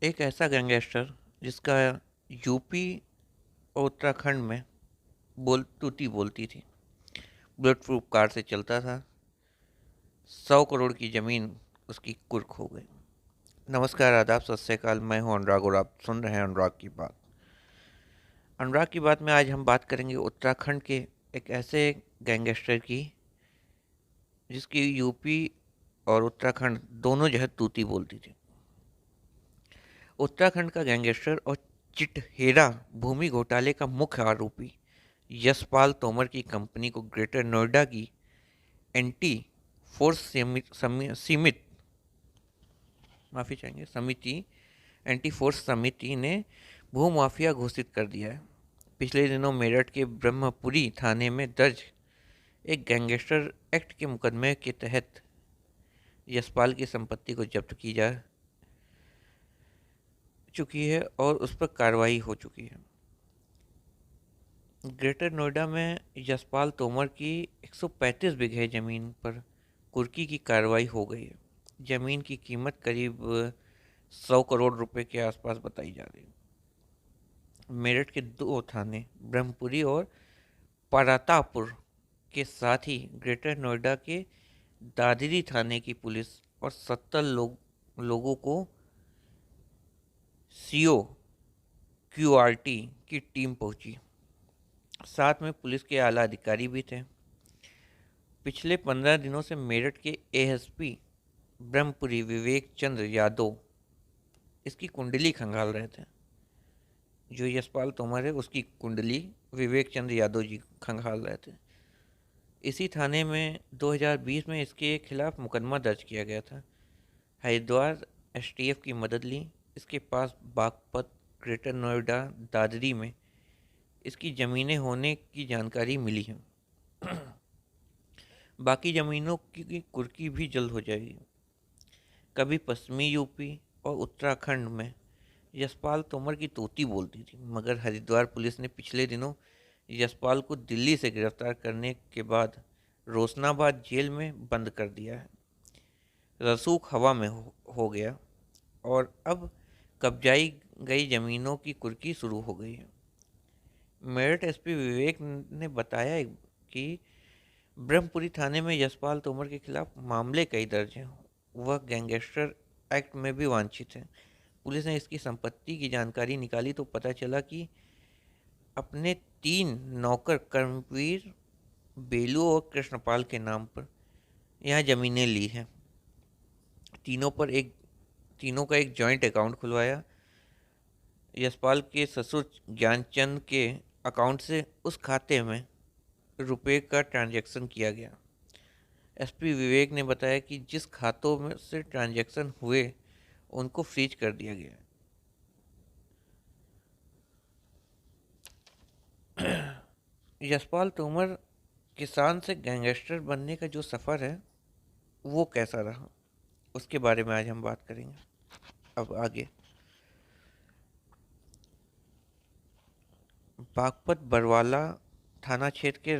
एक ऐसा गैंगस्टर जिसका यूपी और उत्तराखंड में बोल तूती बोलती थी। बुलेट प्रूफ कार से चलता था। 100 करोड़ की ज़मीन उसकी कुर्क हो गई। नमस्कार, आदाब, सत श्री अकाल। मैं हूं अनुराग और आप सुन रहे हैं अनुराग की बात। अनुराग की बात में आज हम बात करेंगे उत्तराखंड के एक ऐसे गैंगस्टर की जिसकी यूपी और उत्तराखंड दोनों जो है तूती बोलती थी। उत्तराखंड का गैंगस्टर और चिटहेरा भूमि घोटाले का मुख्य आरोपी यशपाल तोमर की कंपनी को ग्रेटर नोएडा की एंटी फोर्स सीमित माफी चाहेंगे समिति एंटी फोर्स समिति ने भूमाफिया घोषित कर दिया है। पिछले दिनों मेरठ के ब्रह्मपुरी थाने में दर्ज एक गैंगस्टर एक्ट के मुकदमे के तहत यशपाल की संपत्ति को जब्त की जा चुकी है और उस पर कार्रवाई हो चुकी है। ग्रेटर नोएडा में यशपाल तोमर की 135 बीघे जमीन पर कुर्की की कार्रवाई हो गई है। जमीन की कीमत करीब 100 करोड़ रुपए के आसपास बताई जा रही है। मेरठ के दो थाने ब्रह्मपुरी और परातापुर के साथ ही ग्रेटर नोएडा के दादरी थाने की पुलिस और 70 लोगों को सीओ क्यूआरटी की टीम पहुंची। साथ में पुलिस के आला अधिकारी भी थे। पिछले 15 दिनों से मेरठ के एएसपी ब्रह्मपुरी विवेक चंद्र यादव इसकी कुंडली खंगाल रहे थे। जो यशपाल तोमर है उसकी कुंडली विवेक चंद्र यादव जी खंगाल रहे थे। इसी थाने में 2020 में इसके खिलाफ मुकदमा दर्ज किया गया था। हरिद्वार एसटीएफ की मदद ली। इसके पास बागपत, ग्रेटर नोएडा, दादरी में इसकी ज़मीनें होने की जानकारी मिली है। बाकी ज़मीनों की कुर्की भी जल्द हो जाएगी। कभी पश्चिमी यूपी और उत्तराखंड में यशपाल तोमर की तोती बोलती थी, मगर हरिद्वार पुलिस ने पिछले दिनों यशपाल को दिल्ली से गिरफ्तार करने के बाद रोशनाबाद जेल में बंद कर दिया है। रसूख हवा में हो गया और अब कब्जाई गई ज़मीनों की कुर्की शुरू हो गई है। मेरठ एसपी विवेक ने बताया कि ब्रह्मपुरी थाने में यशपाल तोमर के खिलाफ मामले कई दर्ज हैं। वह गैंगस्टर एक्ट में भी वांछित है। पुलिस ने इसकी संपत्ति की जानकारी निकाली तो पता चला कि अपने 3 नौकर कर्मवीर, बेलू और कृष्णपाल के नाम पर यहाँ ज़मीनें ली हैं। तीनों का एक जॉइंट अकाउंट खुलवाया। यशपाल के ससुर ज्ञानचंद के अकाउंट से उस खाते में रुपए का ट्रांजैक्शन किया गया। एसपी विवेक ने बताया कि जिस खातों में से ट्रांजैक्शन हुए उनको फ्रीज कर दिया गया। यशपाल तोमर किसान से गैंगस्टर बनने का जो सफ़र है वो कैसा रहा, उसके बारे में आज हम बात करेंगे। अब आगे, बागपत बरवाला थाना क्षेत्र के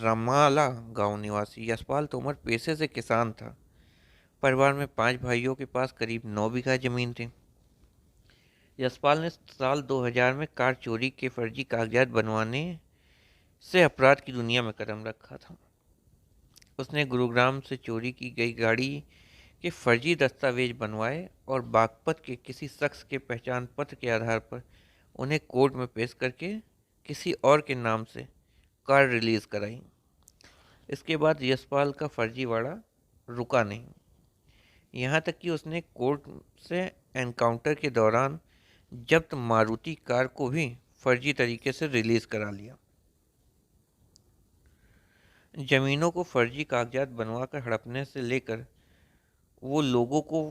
रमाला गांव निवासी यशपाल तोमर पेशे से किसान था। परिवार में 5 भाइयों के पास करीब 9 बीघा जमीन थी। यशपाल ने साल 2000 में कार चोरी के फर्जी कागजात बनवाने से अपराध की दुनिया में कदम रखा था। उसने गुरुग्राम से चोरी की गई गाड़ी के फर्जी दस्तावेज बनवाए और बागपत के किसी शख्स के पहचान पत्र के आधार पर उन्हें कोर्ट में पेश करके किसी और के नाम से कार रिलीज कराई। इसके बाद यशपाल का फर्जीवाड़ा रुका नहीं। यहाँ तक कि उसने कोर्ट से एनकाउंटर के दौरान जब्त मारुति कार को भी फर्जी तरीके से रिलीज करा लिया। जमीनों को फर्जी कागजात बनवाकर हड़पने से लेकर वो लोगों को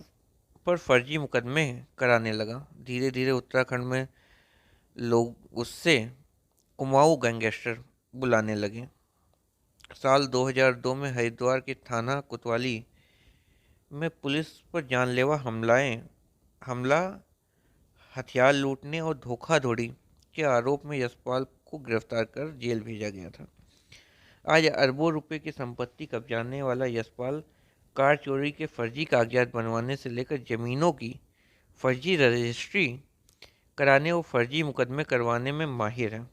पर फर्जी मुकदमे कराने लगा। धीरे धीरे उत्तराखंड में लोग उससे कुमाऊं गैंगस्टर बुलाने लगे। साल 2002 में हरिद्वार के थाना कोतवाली में पुलिस पर जानलेवा हमला, हथियार लूटने और धोखाधड़ी के आरोप में यशपाल को गिरफ्तार कर जेल भेजा गया था। आज अरबों रुपए की संपत्ति कब्जाने वाला यशपाल कार चोरी के फर्जी कागजात बनवाने से लेकर जमीनों की फर्जी रजिस्ट्री कराने और फर्जी मुकदमे करवाने में माहिर है।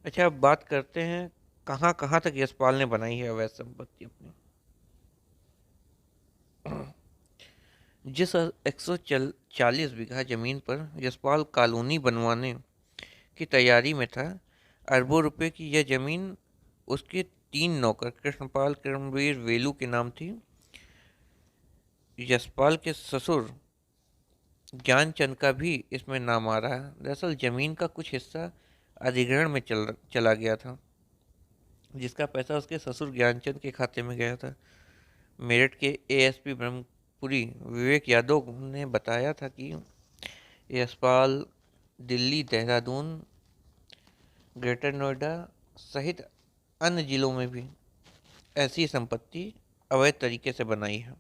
अच्छा, अब बात करते हैं कहाँ कहाँ तक यशपाल ने बनाई है अवैध संपत्ति अपनी। जिस 140 बीघा जमीन पर यशपाल कॉलोनी बनवाने की तैयारी में था, अरबों रुपए की यह जमीन उसके 3 नौकर कृष्णपाल, कर्मवीर, वेलू के नाम थी। यशपाल के ससुर ज्ञानचंद का भी इसमें नाम आ रहा है। दरअसल जमीन का कुछ हिस्सा अधिग्रहण में चला गया था, जिसका पैसा उसके ससुर ज्ञानचंद के खाते में गया था। मेरठ के एएसपी ब्रह्मपुरी विवेक यादव ने बताया था कि यशपाल दिल्ली, देहरादून, ग्रेटर नोएडा सहित अन्य जिलों में भी ऐसी संपत्ति अवैध तरीके से बनाई है,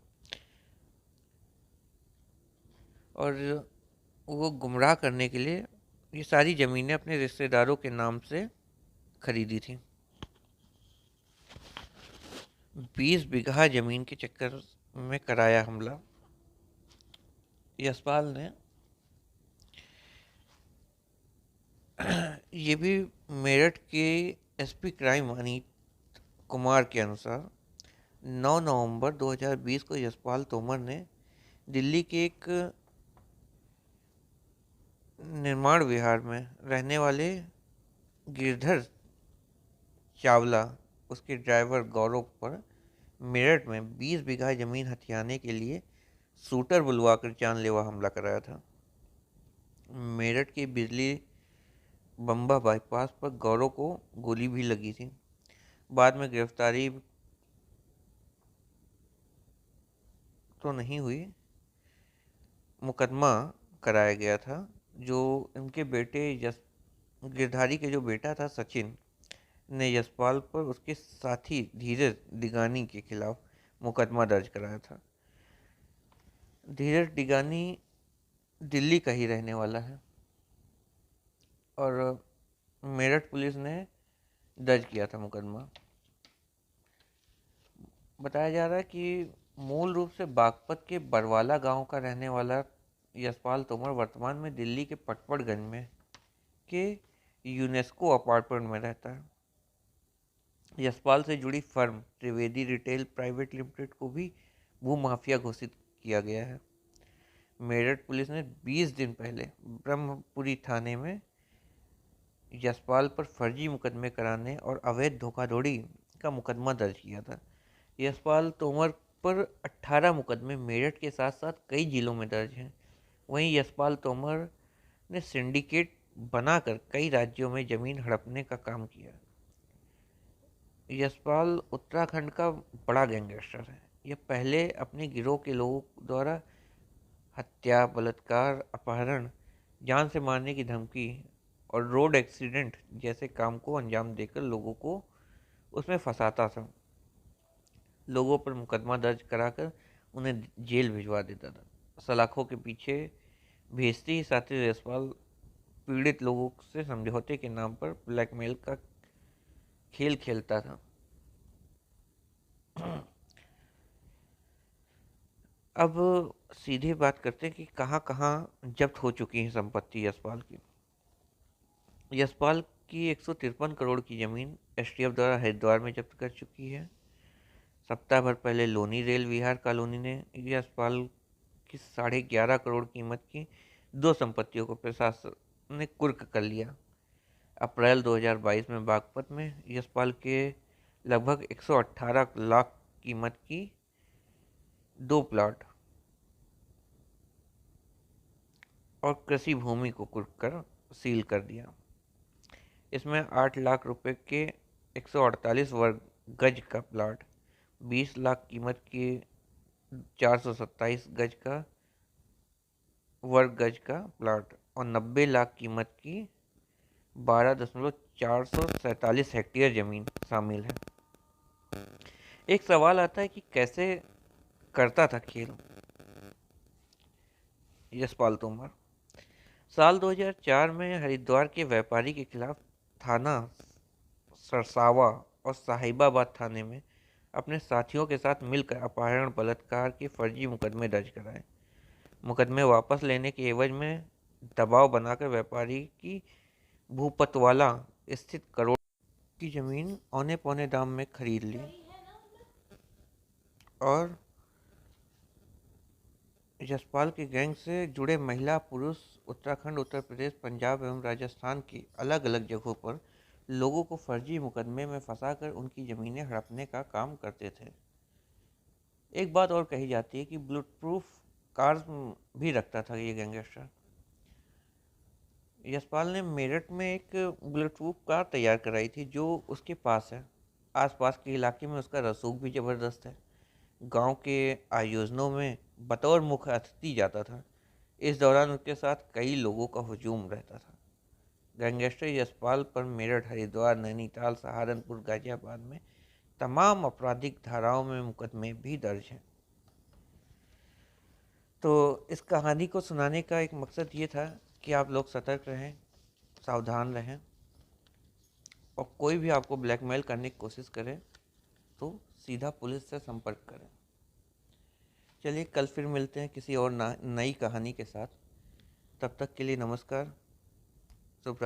और वो गुमराह करने के लिए ये सारी ज़मीनें अपने रिश्तेदारों के नाम से खरीदी थी। 20 बीघा जमीन के चक्कर में कराया हमला। यशपाल ने ये भी मेरठ के एसपी क्राइम अनीत कुमार के अनुसार 9 नवंबर 2020 को यशपाल तोमर ने दिल्ली के एक निर्माण विहार में रहने वाले गिरधर चावला, उसके ड्राइवर गौरव पर मेरठ में 20 बीघा जमीन हथियाने के लिए शूटर बुलवाकर जानलेवा हमला कराया था। मेरठ की बिजली बम्बा बाईपास पर गौरव को गोली भी लगी थी। बाद में गिरफ्तारी तो नहीं हुई, मुकदमा कराया गया था। जो इनके बेटे गिरधारी के जो बेटा था सचिन ने यशपाल पर उसके साथी धीरज डिगानी के खिलाफ मुकदमा दर्ज कराया था। धीरज डिगानी दिल्ली का ही रहने वाला है और मेरठ पुलिस ने दर्ज किया था मुकदमा। बताया जा रहा है कि मूल रूप से बागपत के बरवाला गांव का रहने वाला यशपाल तोमर वर्तमान में दिल्ली के पटपड़गंज में के यूनेस्को अपार्टमेंट में रहता है। यशपाल से जुड़ी firm Trivedi retail private limited को भी भूमाफिया घोषित किया गया है। मेरठ पुलिस ने 20 दिन पहले ब्रह्मपुरी थाने में यशपाल पर फर्जी मुकदमे कराने और अवैध धोखाधड़ी का मुकदमा दर्ज किया था। यशपाल तोमर पर 18 मुकदमे मेरठ के साथ साथ कई जिलों में दर्ज हैं। वहीं यशपाल तोमर ने सिंडिकेट बनाकर कई राज्यों में जमीन हड़पने का काम किया। यशपाल उत्तराखंड का बड़ा गैंगस्टर है। यह पहले अपने गिरोह के लोगों द्वारा हत्या, बलात्कार, अपहरण, जान से मारने की धमकी और रोड एक्सीडेंट जैसे काम को अंजाम देकर लोगों को उसमें फंसाता था। लोगों पर मुकदमा दर्ज कराकर उन्हें जेल भिजवा देता था। सलाखों के पीछे भेजते ही साथी यशपाल पीड़ित लोगों से समझौते के नाम पर ब्लैकमेल का खेल खेलता था। अब सीधे बात करते हैं कि कहाँ कहाँ जब्त हो चुकी है संपत्ति यशपाल की। यशपाल की 153 करोड़ की जमीन एसटीएफ द्वारा हरिद्वार में जब्त कर चुकी है। सप्ताह भर पहले लोनी रेल विहार कॉलोनी ने यशपाल की 11.5 करोड़ कीमत की 2 संपत्तियों को प्रशासन ने कुर्क कर लिया। अप्रैल 2022 में बागपत में यशपाल के लगभग 118 लाख कीमत की 2 प्लॉट और कृषि भूमि को कुर्क कर सील कर दिया। इसमें 8 लाख रुपए के 148 वर्ग गज का प्लॉट, 20 लाख कीमत की 427 वर्ग गज का प्लॉट और 90 लाख कीमत की 12,447 हेक्टेयर जमीन शामिल है। एक सवाल आता है कि कैसे करता था खेल यशपाल तोमर। साल 2004 में हरिद्वार के व्यापारी के खिलाफ थाना सरसावा और साहिबाबाद थाने में अपने साथियों के साथ मिलकर अपहरण, बलात्कार के फर्जी मुकदमे दर्ज कराए। मुकदमे वापस लेने के एवज में दबाव बनाकर व्यापारी की भूपतवाला स्थित करोड़ की जमीन औने पौने दाम में खरीद ली और यशपाल के गैंग से जुड़े महिला पुरुष उत्तराखंड, उत्तर प्रदेश, पंजाब एवं राजस्थान की अलग अलग जगहों पर लोगों को फर्जी मुकदमे में फंसाकर उनकी जमीनें हड़पने का काम करते थे। एक बात और कही जाती है कि बुलेट प्रूफ कार्स भी रखता था ये गैंगस्टर। यशपाल ने मेरठ में एक बुलेट प्रूफ कार तैयार कराई थी जो उसके पास है। आसपास के इलाके में उसका रसूख भी ज़बरदस्त है। गांव के आयोजनों में बतौर मुख्य अतिथि जाता था। इस दौरान उसके साथ कई लोगों का हुजूम रहता था। गैंगस्टर यशपाल पर मेरठ, हरिद्वार, नैनीताल, सहारनपुर, गाजियाबाद में तमाम आपराधिक धाराओं में मुकदमे भी दर्ज हैं। तो इस कहानी को सुनाने का एक मकसद ये था कि आप लोग सतर्क रहें, सावधान रहें और कोई भी आपको ब्लैकमेल करने की कोशिश करे तो सीधा पुलिस से संपर्क करें। चलिए कल फिर मिलते हैं किसी और नई कहानी के साथ। तब तक के लिए नमस्कार, शुभ रात्रि।